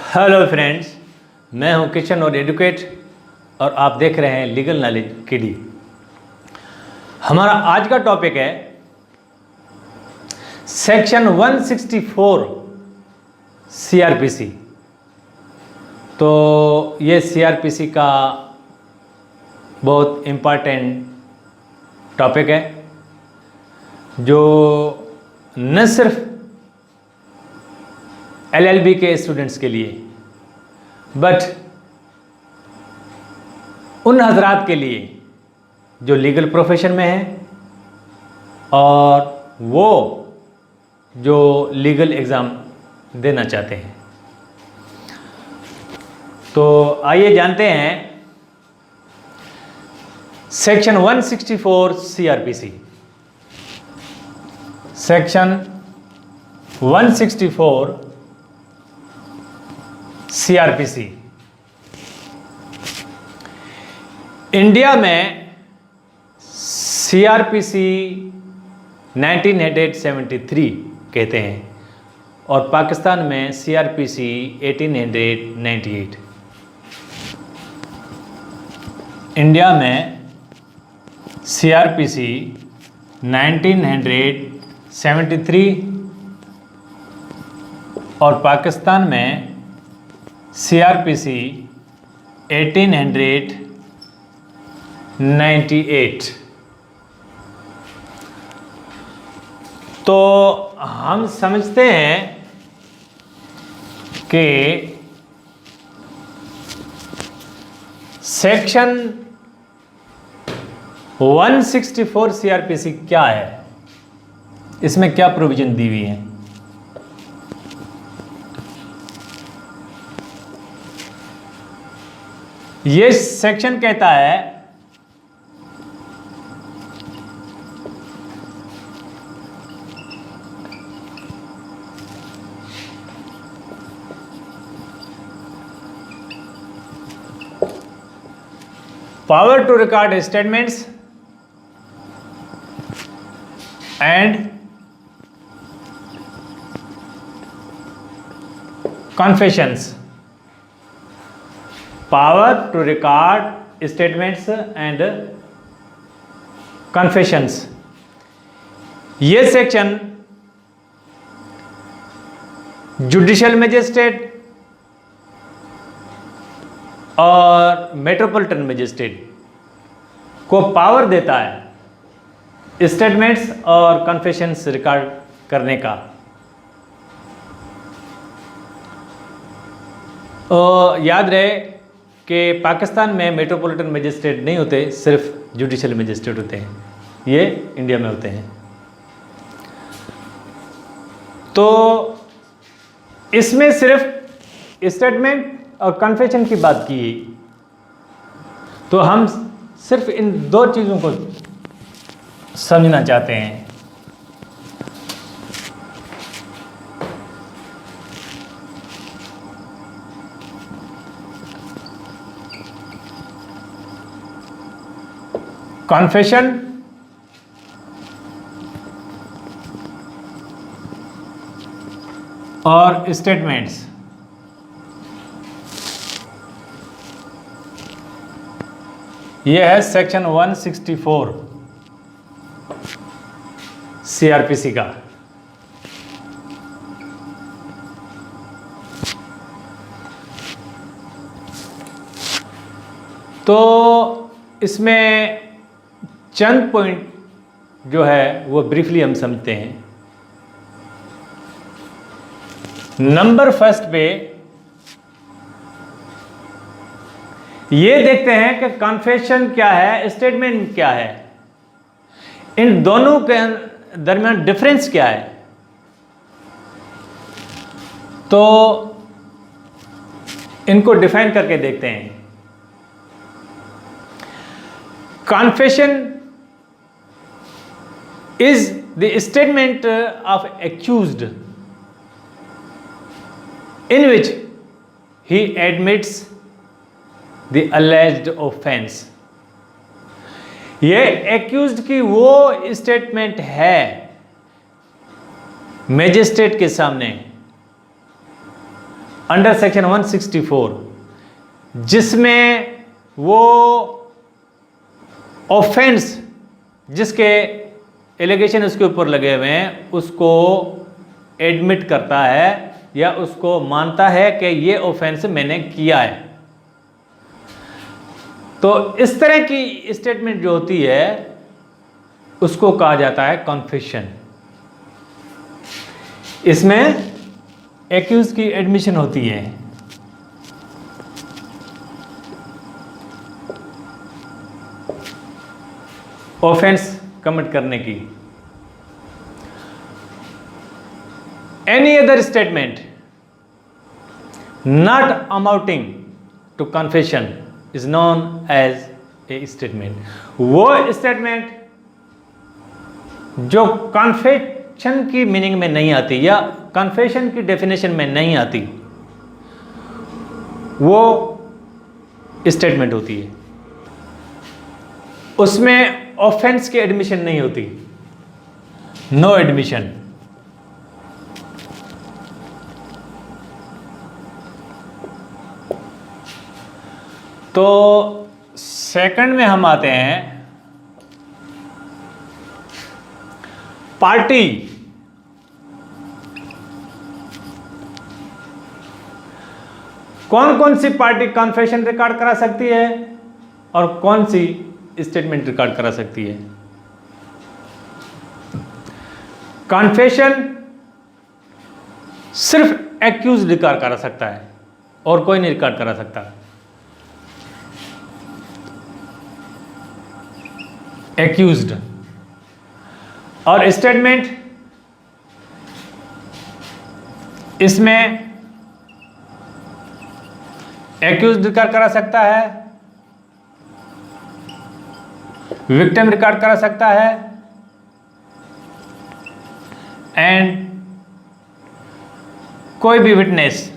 Hello friends, मैं हूं किशन और एडवोकेट और आप देख रहे हैं लीगल नॉलेज केडी। हमारा आज का टॉपिक है सेक्शन 164 सीआरपीसी। तो ये सीआरपीसी का बहुत इम्पॉर्टेंट टॉपिक है जो न सिर्फ एलएलबी के स्टूडेंट्स के लिए बट उन हजरात के लिए जो लीगल प्रोफेशन में हैं और वो जो लीगल एग्ज़ाम देना चाहते हैं। तो आइए जानते हैं section 164 CrPC. Section 164 CrPC India में सीआरपीसी 1973 कहते हैं और पाकिस्तान में सीआरपीसी 1898। इंडिया में सीआरपीसी 1973 और पाकिस्तान में सीआरपीसी 1898। तो हम समझते हैं कि सेक्शन 164 सीआरपीसी क्या है, इसमें क्या प्रोविजन दी हुई है। ये सेक्शन कहता है power to record statements and confessions. Power to record statements and confessions. ये सेक्शन जुडिशियल मजिस्ट्रेट और मेट्रोपॉलिटन मजिस्ट्रेट को पावर देता है स्टेटमेंट्स और कन्फेशंस रिकॉर्ड करने का। याद रहे कि पाकिस्तान में मेट्रोपॉलिटन मजिस्ट्रेट नहीं होते, सिर्फ जुडिशियल मजिस्ट्रेट होते हैं। ये इंडिया में होते हैं। तो इसमें सिर्फ स्टेटमेंट और कन्फेशन की बात की। तो हम सिर्फ इन दो चीज़ों को समझना चाहते हैं। कन्फेशन और स्टेटमेंट्स। यह है सेक्शन 164 सीआरपीसी का। तो इसमें चंद पॉइंट जो है वो ब्रीफली हम समझते हैं। नंबर फर्स्ट पे ये देखते हैं कि कन्फेशन क्या है, स्टेटमेंट क्या है, इन दोनों के दरमियान डिफरेंस क्या है। तो इनको डिफाइन करके देखते हैं। Confession is the statement of accused in which he admits the alleged offense। ये accused की वो स्टेटमेंट है मैजिस्ट्रेट के सामने अंडर सेक्शन 164, जिसमें वो ऑफेंस जिसके एलिगेशन उसके ऊपर लगे हुए हैं उसको एडमिट करता है या उसको मानता है कि ये ऑफेंस मैंने किया है। तो इस तरह की स्टेटमेंट जो होती है उसको कहा जाता है कॉन्फेशन। इसमें एक्यूज की एडमिशन होती है। ऑफेंस कमिट करने की। Any other statement not amounting to confession is known as a statement. वो स्टेटमेंट जो कन्फेशन की मीनिंग में नहीं आती या कन्फेशन की डेफिनेशन में नहीं आती, वो स्टेटमेंट होती है। उसमें ऑफेंस की एडमिशन नहीं होती, नो एडमिशन। तो सेकंड में हम आते हैं पार्टी। कौन कौन सी पार्टी कन्फेशन रिकॉर्ड करा सकती है और कौन सी स्टेटमेंट रिकॉर्ड करा सकती है? कन्फेशन सिर्फ एक्यूज रिकॉर्ड करा सकता है और कोई नहीं रिकॉर्ड करा सकता। एक्यूज्ड। और स्टेटमेंट, इसमें एक्यूज्ड रिकॉर्ड करा सकता है, विक्टिम रिकॉर्ड करा सकता है एंड कोई भी विटनेस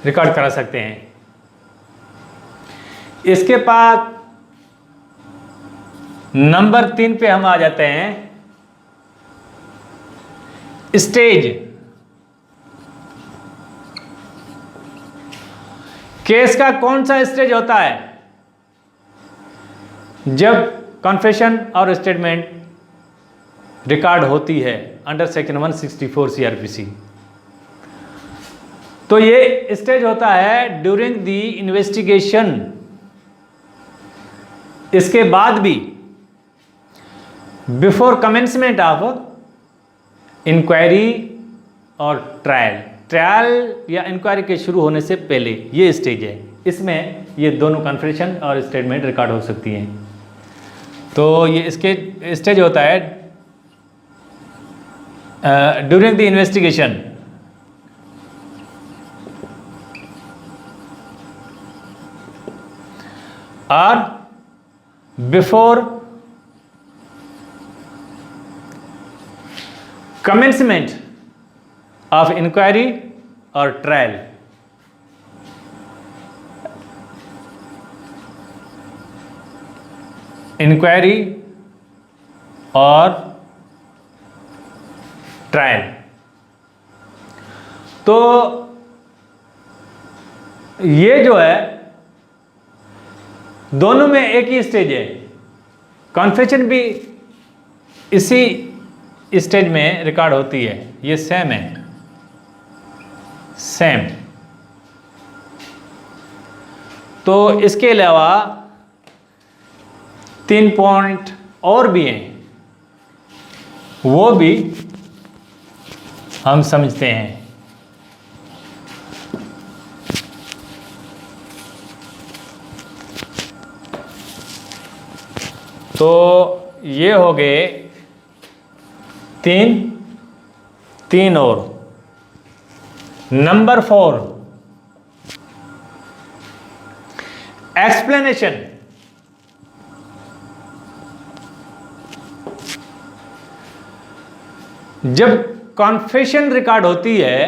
रिकॉर्ड करा सकते हैं। इसके बाद नंबर 3 पे हम आ जाते हैं, स्टेज। केस का कौन सा स्टेज होता है जब कन्फेशन और स्टेटमेंट रिकॉर्ड होती है अंडर सेक्शन 164 सीआरपीसी? तो ये स्टेज होता है ड्यूरिंग द इन्वेस्टिगेशन। इसके बाद भी बिफोर कमेंसमेंट ऑफ इंक्वायरी और ट्रायल। ट्रायल या इंक्वायरी के शुरू होने से पहले ये स्टेज है, इसमें ये दोनों कन्फेशन और स्टेटमेंट रिकॉर्ड हो सकती हैं। तो ये इसके स्टेज होता है ड्यूरिंग द इन्वेस्टिगेशन, और before commencement of inquiry or trial। Inquiry और ट्रायल। तो ये जो है दोनों में एक ही स्टेज है। कन्फेशन भी इसी स्टेज में रिकॉर्ड होती है, ये सेम है, सेम। तो इसके अलावा 3 पॉइंट और भी हैं, वो भी हम समझते हैं। तो ये हो गए 3 और। Number 4, explanation. जब कॉन्फेशन रिकॉर्ड होती है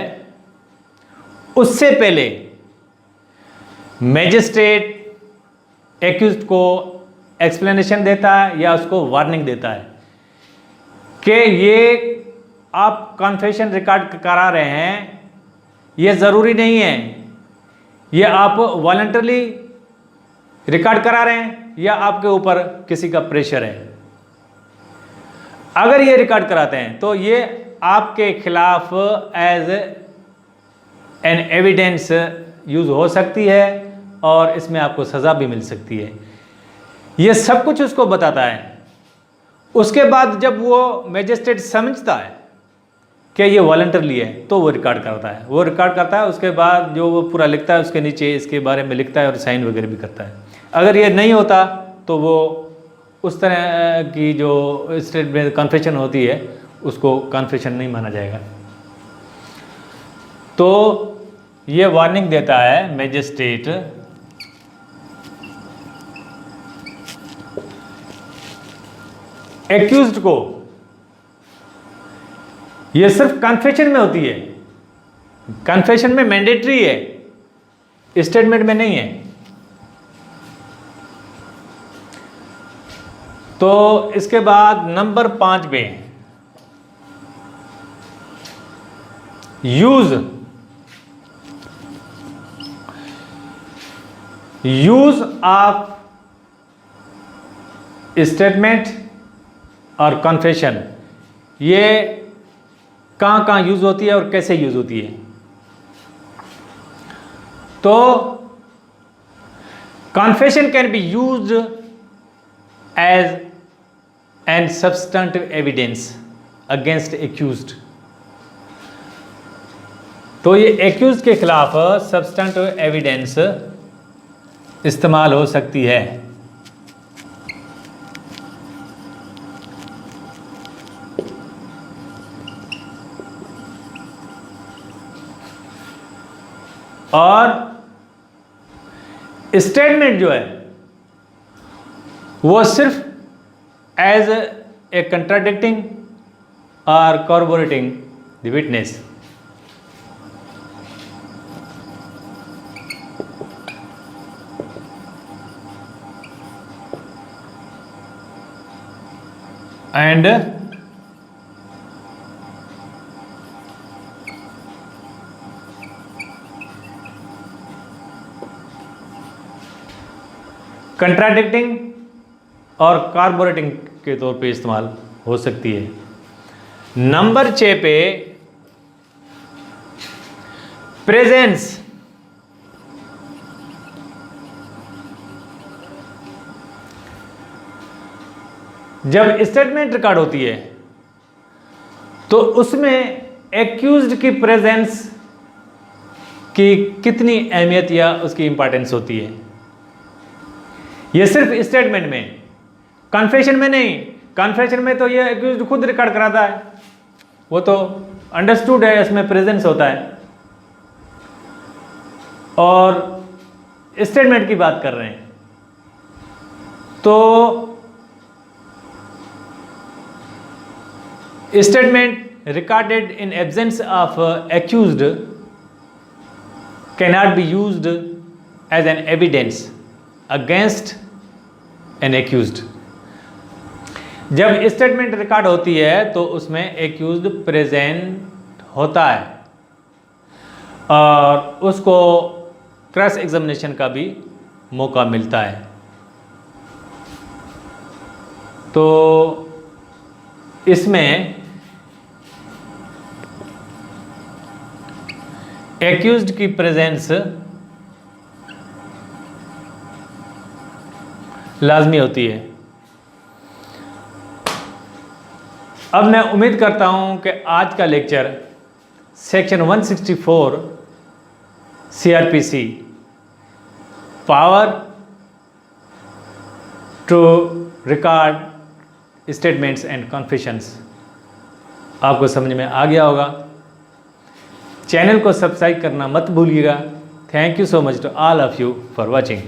उससे पहले मैजिस्ट्रेट एक्यूज्ड को एक्सप्लेनेशन देता है या उसको वार्निंग देता है कि ये आप कॉन्फेशन रिकॉर्ड करा रहे हैं, ये ज़रूरी नहीं है ये आप वॉलंटरली रिकॉर्ड करा रहे हैं या आपके ऊपर किसी का प्रेशर है। अगर ये रिकॉर्ड कराते हैं तो ये आपके खिलाफ एज एन एविडेंस यूज़ हो सकती है और इसमें आपको सज़ा भी मिल सकती है। ये सब कुछ उसको बताता है। उसके बाद जब वो मैजिस्ट्रेट समझता है कि ये वॉलंटरली है तो वो रिकॉर्ड करता है। वो रिकॉर्ड करता है, उसके बाद जो वो पूरा लिखता है उसके नीचे इसके बारे में लिखता है और साइन वगैरह भी करता है। अगर ये नहीं होता तो वो उस तरह की जो स्टेटमेंट कन्फेशन होती है उसको कन्फेशन नहीं माना जाएगा। तो ये वार्निंग देता है मैजिस्ट्रेट एक्यूज्ड को। ये सिर्फ कन्फेशन में होती है, कन्फेशन में मैंडेटरी है, स्टेटमेंट में नहीं है। तो इसके बाद नंबर 5 पे यूज ऑफ स्टेटमेंट और कन्फेशन, ये कहाँ कहाँ यूज होती है और कैसे यूज होती है। तो confession can be used as an substantive evidence against accused. तो ये एक्यूज्ड के खिलाफ सब्सटेंटिव एविडेंस इस्तेमाल हो सकती है। और स्टेटमेंट जो है वो सिर्फ एज ए कंट्राडिक्टिंग और कॉर्बोरेटिंग द विटनेस। एंड कंट्राडिक्टिंग और कार्बोरेटिंग के तौर पे इस्तेमाल हो सकती है। नंबर 6 पे प्रेजेंस। जब स्टेटमेंट रिकॉर्ड होती है तो उसमें एक्यूज्ड की प्रेजेंस की कितनी अहमियत या उसकी इंपॉर्टेंस होती है। ये सिर्फ स्टेटमेंट में, कन्फेशन में नहीं। कन्फेशन में तो ये एक्यूज्ड खुद रिकॉर्ड कराता है, वो तो अंडरस्टूड है, इसमें प्रेजेंस होता है। और स्टेटमेंट की बात कर रहे हैं तो statement recorded in absence of accused cannot be used as an evidence against an accused. जब स्टेटमेंट रिकॉर्ड होती है तो उसमें एक्यूज्ड प्रेजेंट होता है और उसको क्रॉस एग्जामिनेशन का भी मौका मिलता है। तो इसमें एक्यूज्ड की प्रेजेंस लाजमी होती है। अब मैं उम्मीद करता हूं कि आज का lecture section 164 CRPC power to record statements and confessions आपको समझ में आ गया होगा। चैनल को सब्सक्राइब करना मत भूलिएगा। Thank you so much to all of you for watching.